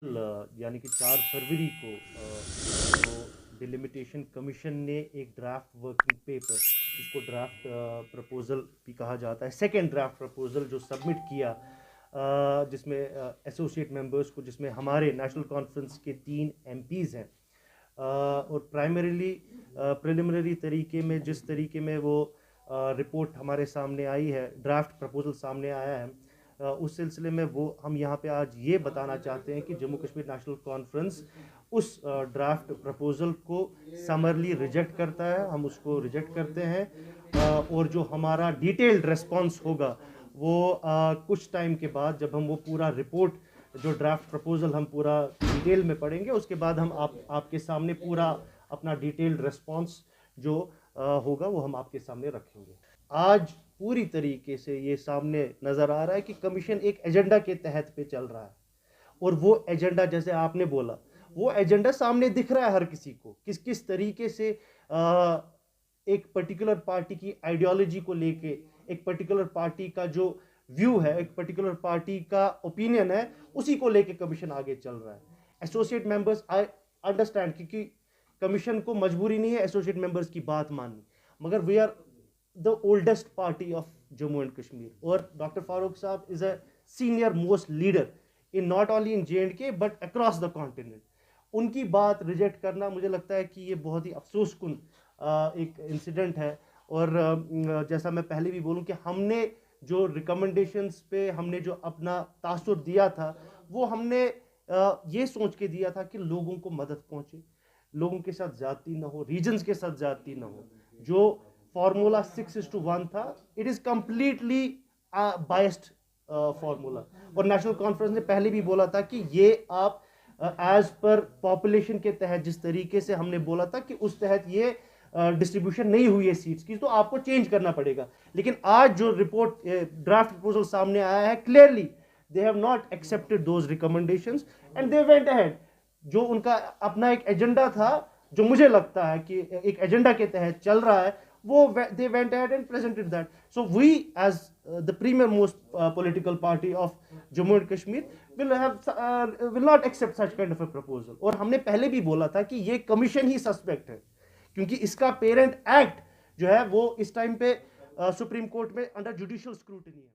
यानी कि 4 फरवरी को जो डिलिमिटेशन कमीशन ने एक ड्राफ्ट वर्किंग पेपर, जिसको ड्राफ्ट प्रपोजल भी कहा जाता है, सेकेंड ड्राफ्ट प्रपोजल जो सबमिट किया, जिसमें एसोसिएट मेंबर्स को, जिसमें हमारे नेशनल कॉन्फ्रेंस के 3 एमपीज़ हैं, और प्राइमरीली प्रिलिमिनरी तरीके में जिस तरीके में वो रिपोर्ट हमारे सामने आई है, ड्राफ्ट प्रपोजल सामने आया है, उस सिलसिले में वो हम यहाँ पे आज ये बताना चाहते हैं कि जम्मू कश्मीर नेशनल कॉन्फ्रेंस उस ड्राफ्ट प्रपोजल को समरली रिजेक्ट करता है। हम उसको रिजेक्ट करते हैं, और जो हमारा डिटेल्ड रेस्पॉन्स होगा वो कुछ टाइम के बाद, जब हम वो पूरा रिपोर्ट, जो ड्राफ्ट प्रपोजल हम पूरा डिटेल में पढ़ेंगे, उसके बाद हम आपके सामने पूरा अपना डिटेल्ड रेस्पॉन्स जो होगा वो हम आपके सामने रखेंगे। आज पूरी तरीके से ये सामने नज़र आ रहा है कि कमीशन एक एजेंडा के तहत पे चल रहा है, और वो एजेंडा, जैसे आपने बोला, वो एजेंडा सामने दिख रहा है हर किसी को, किस किस तरीके से एक पर्टिकुलर पार्टी की आइडियोलॉजी को लेके, एक पर्टिकुलर पार्टी का जो व्यू है, एक पर्टिकुलर पार्टी का ओपिनियन है, उसी को लेके कमीशन आगे चल रहा है। एसोसिएट मेंबर्स, आई अंडरस्टैंड, क्योंकि कमीशन को मजबूरी नहीं है एसोसिएट मेंबर्स की बात माननी, मगर we are the oldest party of Jammu and Kashmir, और डॉक्टर फारूक साहब is a senior most leader in not only in JNK but across the continent. उनकी बात रिजेक्ट करना, मुझे लगता है कि ये बहुत ही अफसोसकुन एक इंसिडेंट है। और जैसा मैं पहले भी बोलूं कि हमने जो रिकमेंडेशंस पे हमने जो अपना तासुर दिया था, वो हमने ये सोच के दिया था कि लोगों को मदद पहुंचे, लोगों के साथ ज्यादती ना हो, रीजन्स के साथ ज्यादती ना हो। जो फॉर्मूला 6:1 था, it is completely biased formula, और नेशनल कॉन्फ्रेंस ने पहले भी बोला था कि ये आप एज पर पॉपुलेशन के तहत, जिस तरीके से हमने बोला था कि उस तहत ये डिस्ट्रीब्यूशन नहीं हुई है सीट्स की, तो आपको चेंज करना पड़ेगा। लेकिन आज जो रिपोर्ट, ड्राफ्ट प्रपोजल सामने आया है, clearly they have not accepted those recommendations and they went ahead. जो उनका अपना एक एजेंडा था, जो मुझे लगता है कि एक एजेंडा के तहत चल रहा है, वो they went ahead and presented that. So we, as the premier most political party of Jammu and Kashmir, will not accept such kind of a proposal. और हमने पहले भी बोला था कि ये कमीशन ही सस्पेक्ट है, क्योंकि इसका पेरेंट एक्ट जो है वो इस टाइम पे सुप्रीम कोर्ट में अंडर जुडिशियल स्क्रूटिनी है।